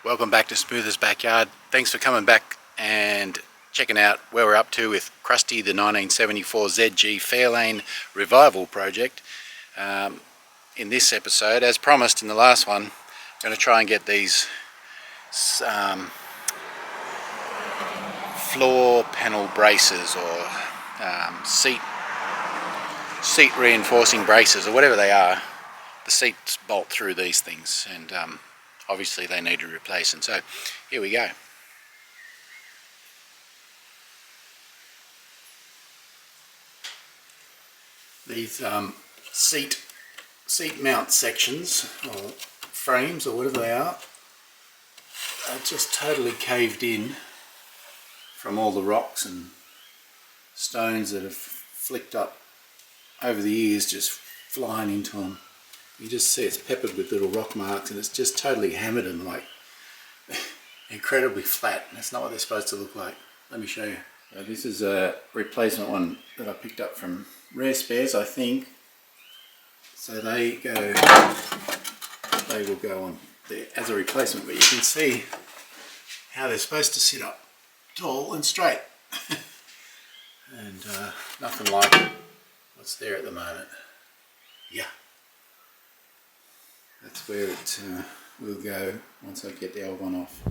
Welcome back to Smoothest Backyard. Thanks for coming back and checking out where we're up to with Crusty, the 1974 ZG Fairlane revival project. In this episode, as promised in the last one, I'm going to try and get these floor panel braces or seat reinforcing braces or whatever they are. The seats bolt through these things, and obviously they need to replace, and so here we go. These seat mount sections or frames or whatever they are just totally caved in from all the rocks and stones that have flicked up over the years, just flying into them. You just see it's peppered with little rock marks, and it's just totally hammered and like incredibly flat. That's not what they're supposed to look like. Let me show you. So this is a replacement one that I picked up from Rare Spares, I think. So they will go on there as a replacement, but you can see how they're supposed to sit up tall and straight. And nothing like what's there at the moment. Yeah. That's where it will go once I get the old one off.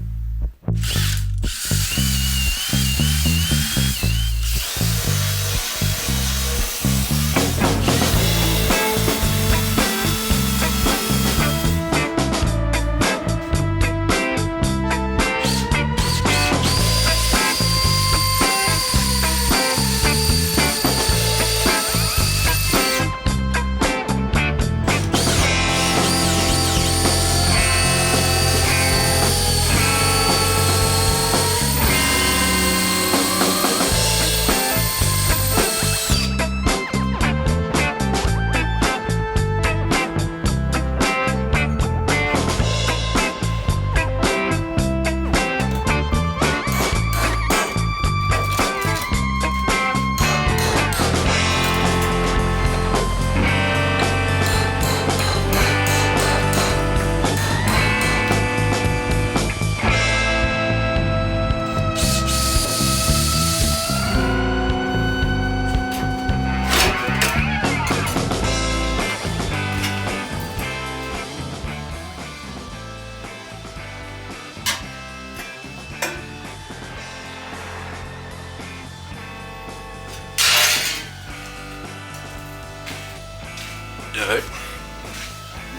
Dirt.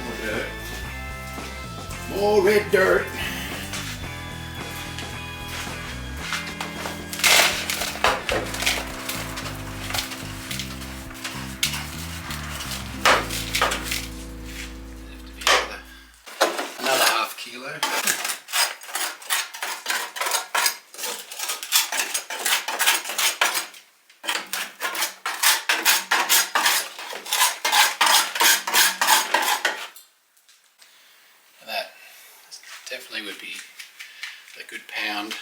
More dirt. More red dirt. Another half kilo. Definitely would be a good pound.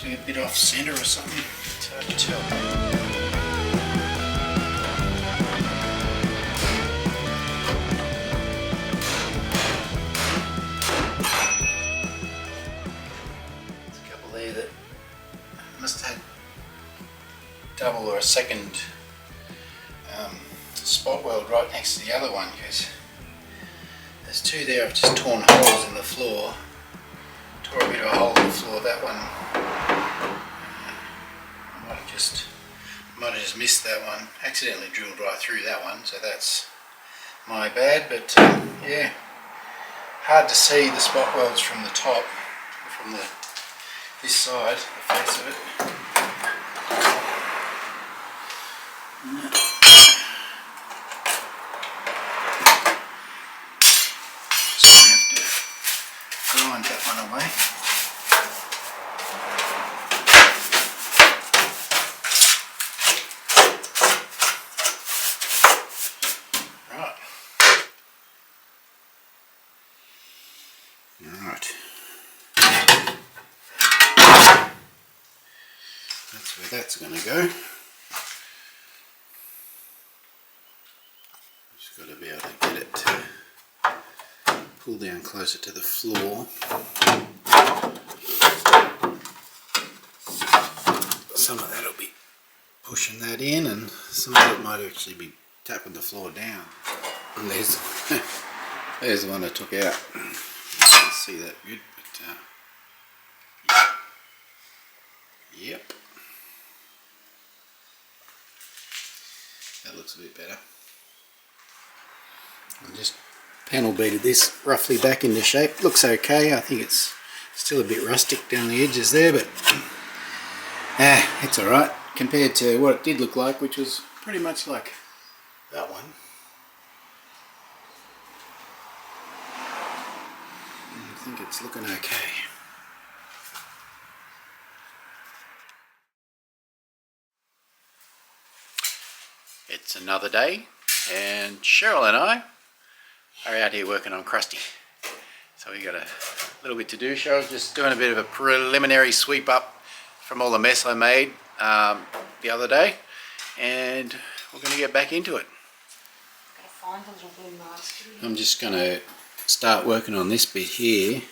A bit off center or something. It's hard to tell. There's a couple there that must have had double or a second spot weld right next to the other one, because there's two there. I've just torn holes in the floor. Tore a bit of a hole in the floor. That one, I might have just missed that one. Accidentally drilled right through that one, so that's my bad. But yeah, hard to see the spot welds from the top, from this side, the face of it. Just have to grind that one away. Right. That's where that's going to go. Just got to be able to get it to pull down closer to the floor. Some of that will be pushing that in, and some of it might actually be tapping the floor down. And there's the one I took out. You can't see that good, but yep. That looks a bit better. I just panel beaded this roughly back into shape. Looks okay. I think it's still a bit rustic down the edges there, but it's alright compared to what it did look like, which was pretty much like that one. I think it's looking okay. It's another day, and Cheryl and I are out here working on Crusty. So we got a little bit to do. Cheryl's just doing a bit of a preliminary sweep up from all the mess I made the other day, and we're going to get back into it. I'm just going to start working on this bit here.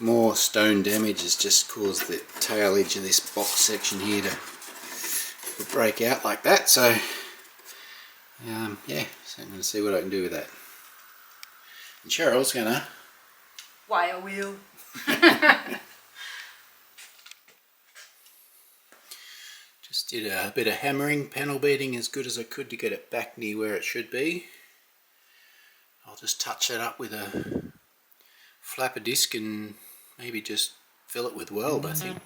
More stone damage has just caused the tail edge of this box section here to break out like that. So yeah, so I'm going to see what I can do with that. And Cheryl's going to wire wheel. Just did a bit of hammering, panel beating as good as I could to get it back near where it should be. I'll just touch it up with a flapper disc and maybe just fill it with weld, I think.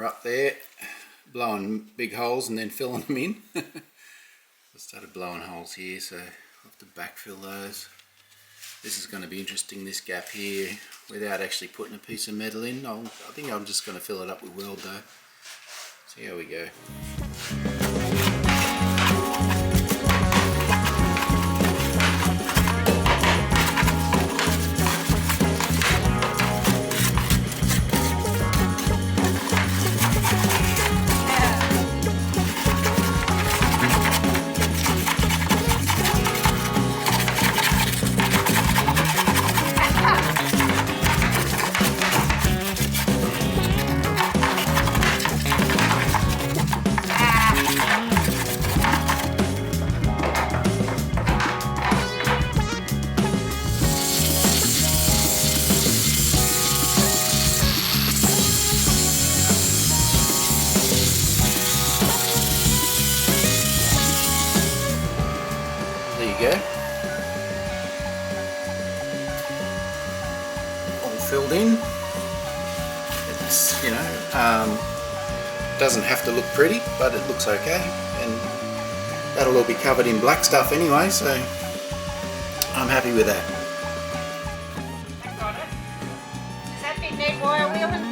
Up there, blowing big holes and then filling them in. I started blowing holes here, so I'll have to backfill those. This is going to be interesting, this gap here, without actually putting a piece of metal in. I think I'm just going to fill it up with weld though. See how we go. All filled in. It's, you know, doesn't have to look pretty, but it looks okay, and that'll all be covered in black stuff anyway, so I'm happy with that. Got it. Dead wire wheeling.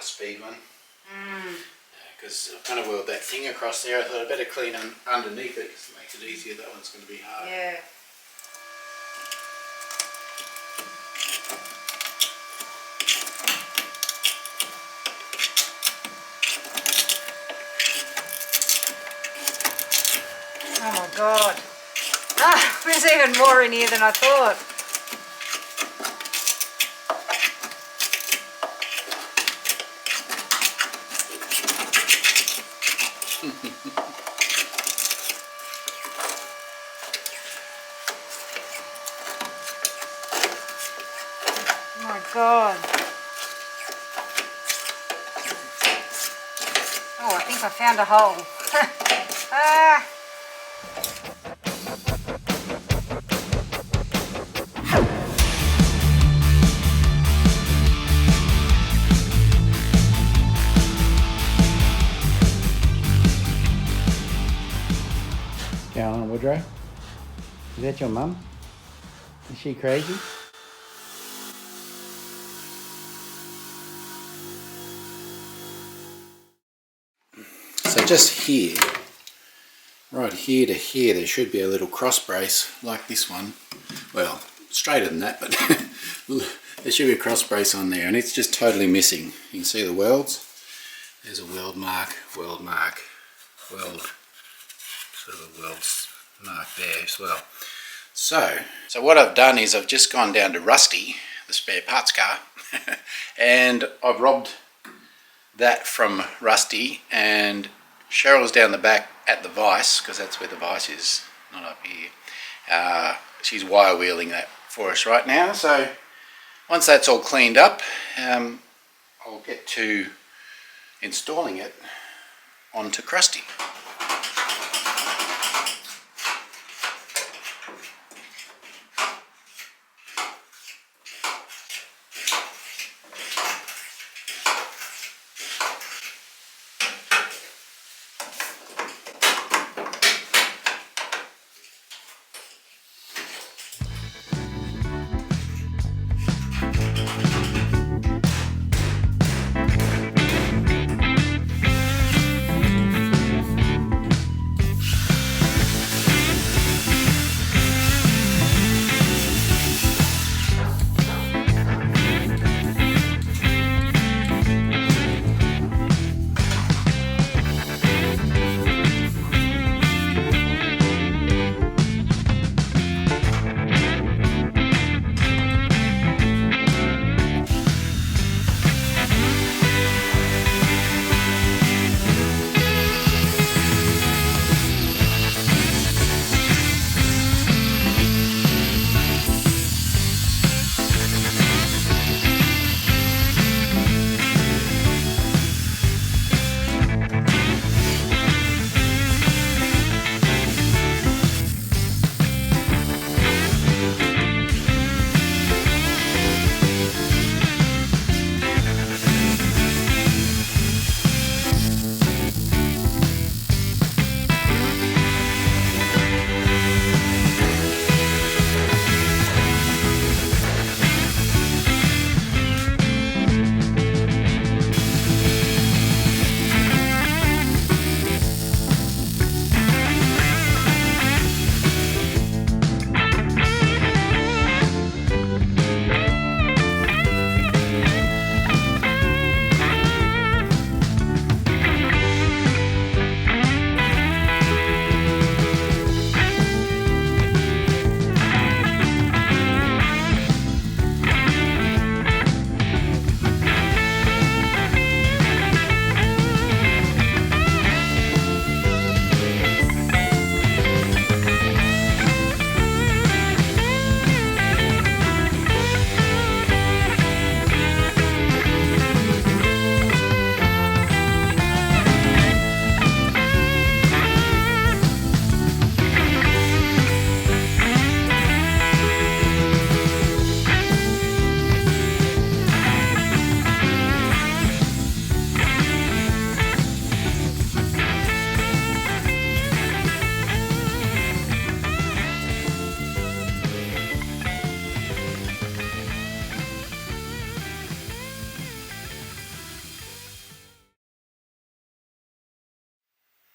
Speed one because I've kind of wheeled that thing across there. I thought I'd better clean underneath it because it makes it easier. That one's going to be hard. Yeah. Oh my god. Ah, there's even more in here than I thought. Oh my god. Oh, I think I found a hole. Ah. Caroline Woodrow? Is that your mum? Is she crazy? So just here, right here to here, there should be a little cross brace like this one. Well, straighter than that, but there should be a cross brace on there, and it's just totally missing. You can see the welds. There's a weld mark, weld mark, weld, sort of a weld mark there as well. So what I've done is I've just gone down to Rusty, the spare parts car, and I've robbed that from Rusty, and Cheryl's down the back at the vise, because that's where the vise is, not up here. She's wire wheeling that for us right now. So once that's all cleaned up, I'll get to installing it onto Crusty.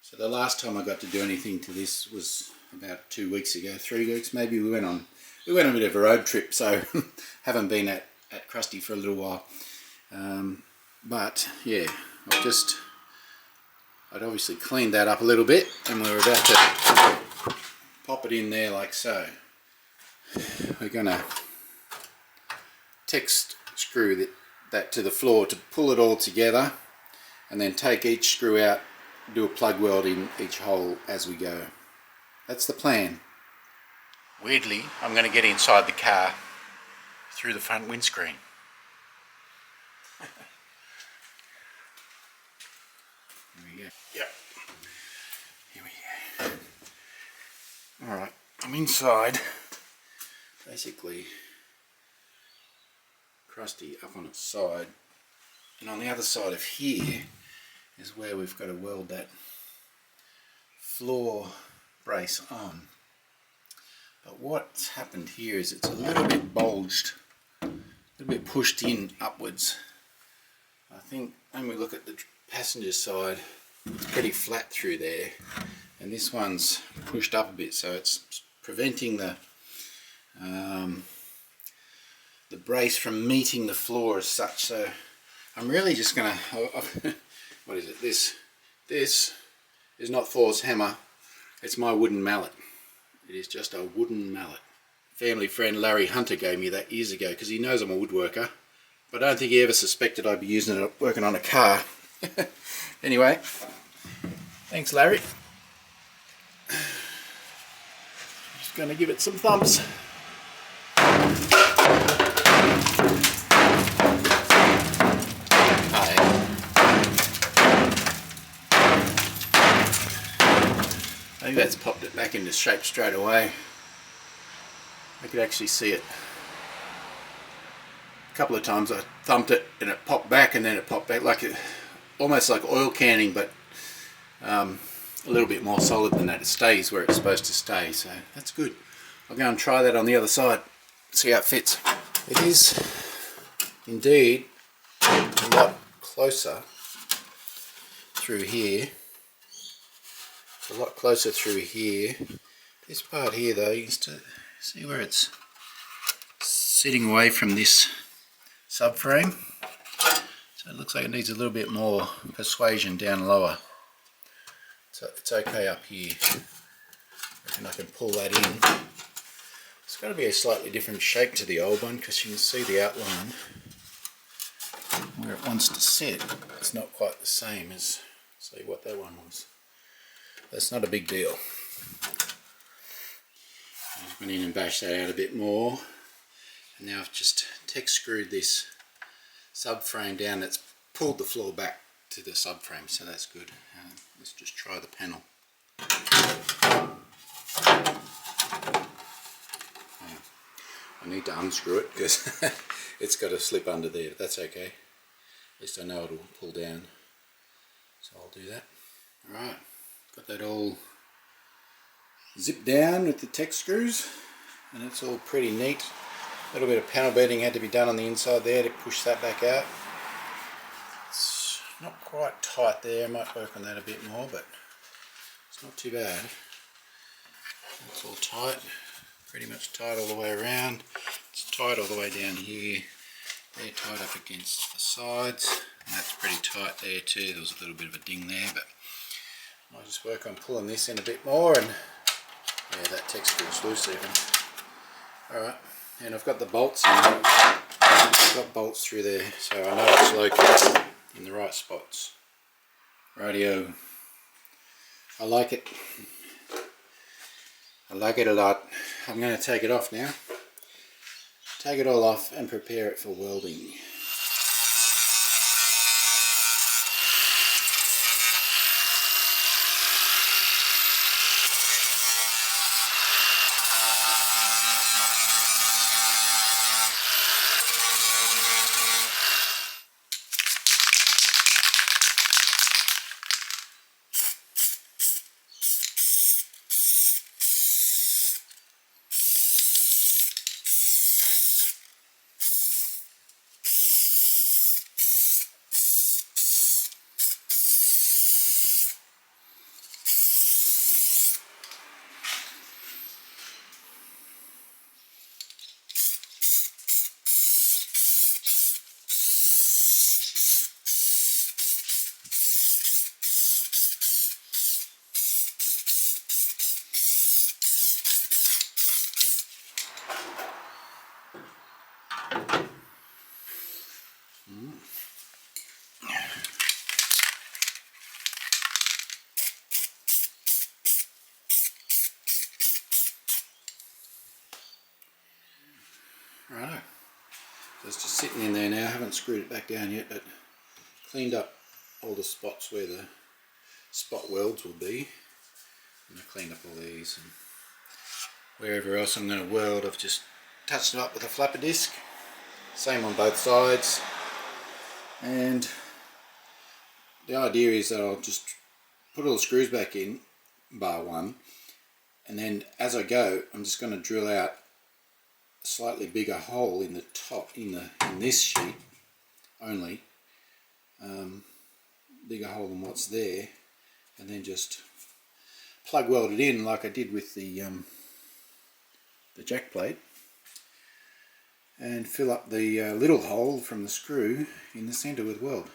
So the last time I got to do anything to this was about 2 weeks ago, 3 weeks maybe. We went on a bit of a road trip, so haven't been at Crusty for a little while. But yeah, I'd obviously cleaned that up a little bit, and we're about to pop it in there like so. We're gonna text screw that to the floor to pull it all together, and then take each screw out, do a plug weld in each hole as we go. That's the plan. Weirdly, I'm going to get inside the car through the front windscreen. Here we go. Yep. Here we go. Alright, I'm inside. Basically, Crusty up on its side. And on the other side of here is where we've got to weld that floor brace on. But what's happened here is it's a little bit bulged, a little bit pushed in upwards. I think when we look at the passenger side, it's pretty flat through there, and this one's pushed up a bit, so it's preventing the brace from meeting the floor as such. So I'm really just gonna, what is it? This is not Thor's hammer. It's my wooden mallet. It is just a wooden mallet. Family friend Larry Hunter gave me that years ago because he knows I'm a woodworker, but I don't think he ever suspected I'd be using it working on a car. Anyway, thanks Larry. Just gonna give it some thumps. I think that's popped it back into shape straight away. I could actually see it. A couple of times I thumped it and it popped back, and then it popped back like almost like oil canning, but a little bit more solid than that. It stays where it's supposed to stay, so that's good. I'll go and try that on the other side, see how it fits. It is indeed a lot closer through here. A lot closer through here. This part here though, you can see where it's sitting away from this subframe, so it looks like it needs a little bit more persuasion down lower. So it's okay up here. I reckon I can pull that in. It's got to be a slightly different shape to the old one because you can see the outline where it wants to sit. It's not quite the same as, see what that one was. That's not a big deal. I went in and bashed that out a bit more, and now I've just text screwed this subframe down. That's pulled the floor back to the subframe, so that's good. Let's just try the panel. I need to unscrew it because it's got to slip under there, but that's okay. At least I know it'll pull down, so I'll do that. Alright. Got that all zipped down with the text screws, and it's all pretty neat. A little bit of panel beading had to be done on the inside there to push that back out. It's not quite tight there, I might work on that a bit more, but it's not too bad. It's all tight, pretty much tight all the way around. It's tight all the way down here. They're tied up against the sides, and that's pretty tight there too. There was a little bit of a ding there, but I'll just work on pulling this in a bit more, and yeah, that text screw's loose even. Alright, and I've got the bolts in there. I've got bolts through there, so I know it's located in the right spots. Rightio. I like it. I like it a lot. I'm going to take it off now. Take it all off and prepare it for welding. sitting in there now. I haven't screwed it back down yet, but cleaned up all the spots where the spot welds will be. And I cleaned up all these, and wherever else I'm going to weld I've just touched it up with a flapper disc. Same on both sides. And the idea is that I'll just put all the screws back in, bar one, and then as I go I'm just going to drill out a slightly bigger hole in the top, in this sheet only, bigger hole than what's there, and then just plug weld it in like I did with the jack plate, and fill up the little hole from the screw in the centre with weld,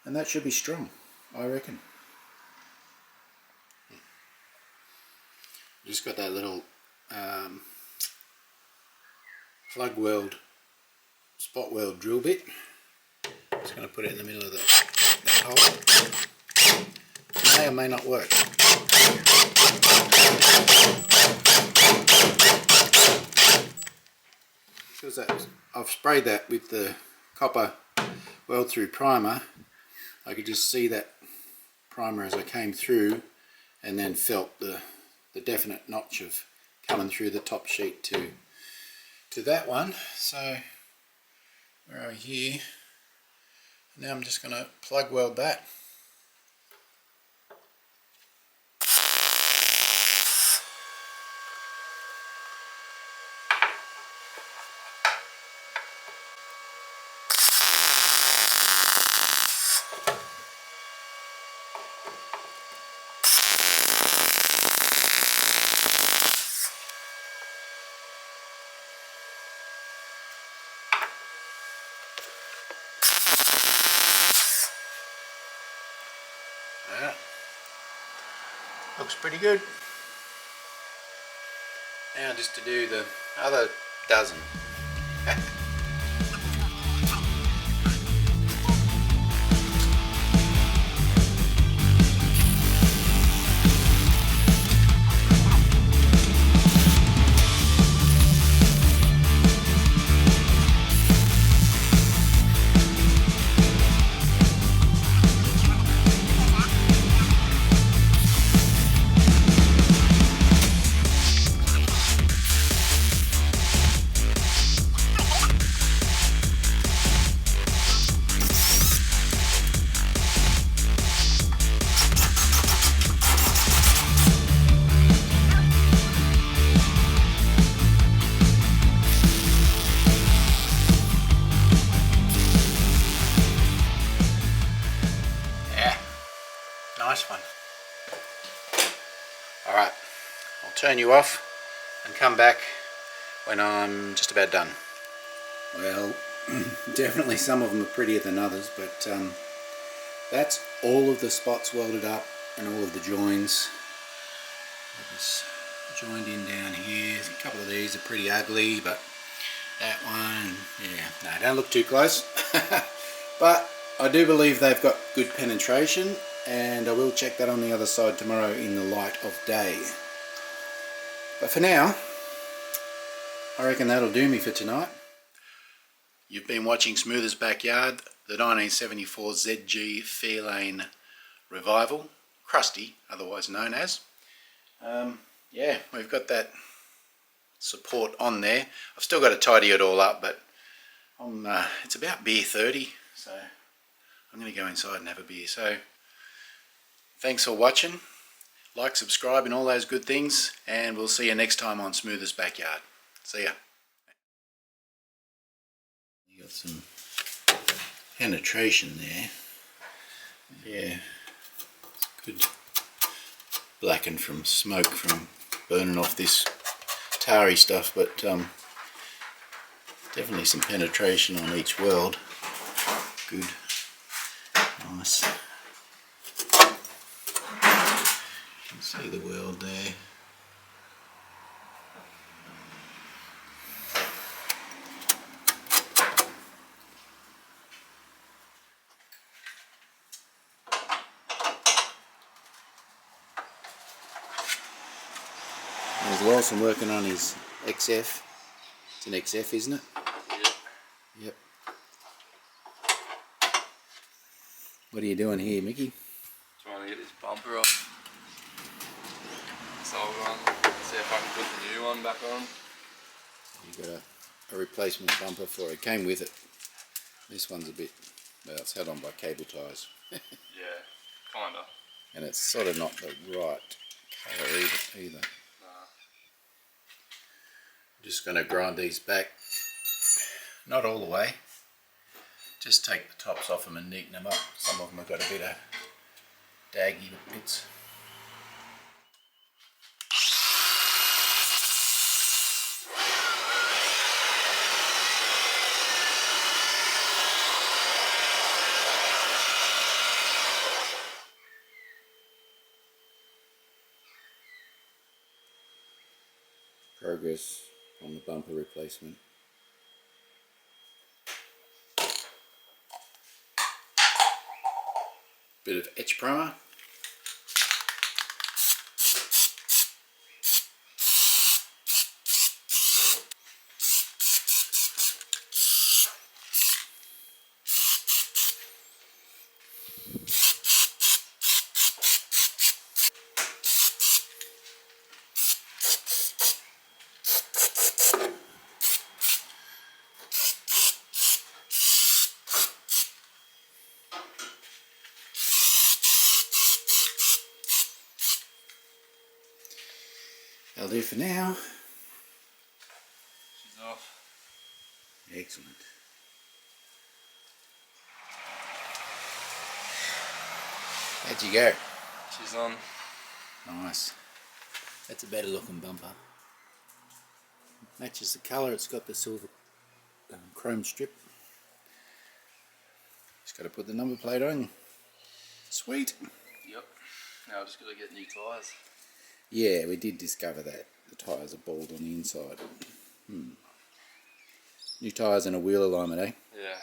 and that should be strong, I reckon. Just got that little plug weld, spot weld drill bit. Just going to put it in the middle of that hole. It may or may not work. Because I've sprayed that with the copper weld through primer, I could just see that primer as I came through, and then felt the definite notch of coming through the top sheet to that one. So we're over here. Now I'm just going to plug weld that. Yeah, looks pretty good. Now just to do the other dozen. Nice one. Alright, I'll turn you off and come back when I'm just about done. Well, definitely some of them are prettier than others, but that's all of the spots welded up and all of the joins. It's joined in down here. A couple of these are pretty ugly, but that one, yeah, no, don't look too close. But I do believe they've got good penetration, and I will check that on the other side tomorrow in the light of day. But for now, I reckon that'll do me for tonight. You've been watching Smoothers Backyard, the 1974 ZG Fairlane Revival, Crusty, otherwise known as. Yeah, we've got that support on there. I've still got to tidy it all up, but it's about beer 30, so I'm going to go inside and have a beer. So thanks for watching. Like, subscribe and all those good things, and we'll see you next time on Smoothers Backyard. See ya. You got some penetration there. Yeah, it's good. Blackened from smoke from burning off this tarry stuff, but definitely some penetration on each weld. Good. Nice. You can see the weld there. There's Lawson working on his XF. It's an XF, isn't it? Yeah. What are you doing here, Mickey? Trying to get this bumper off. This old one. See if I can put the new one back on. You got a replacement bumper for it. Came with it. This one's a bit, well, it's held on by cable ties. Yeah, kinda. And it's sort of not the right colour either. Nah. Just going to grind these back. Not all the way. Just take the tops off them and neaten them up. Some of them have got a bit of daggy bits. Progress on the bumper replacement. Bit of etch primer. That'll do for now. She's off. Excellent. How'd you go? She's on. Nice. That's a better looking bumper. Matches the colour. It's got the silver chrome strip. Just got to put the number plate on. Sweet. Yep. Now I just gotta get new tyres. Yeah, we did discover that. The tyres are bald on the inside. New tyres and a wheel alignment, eh? Yeah.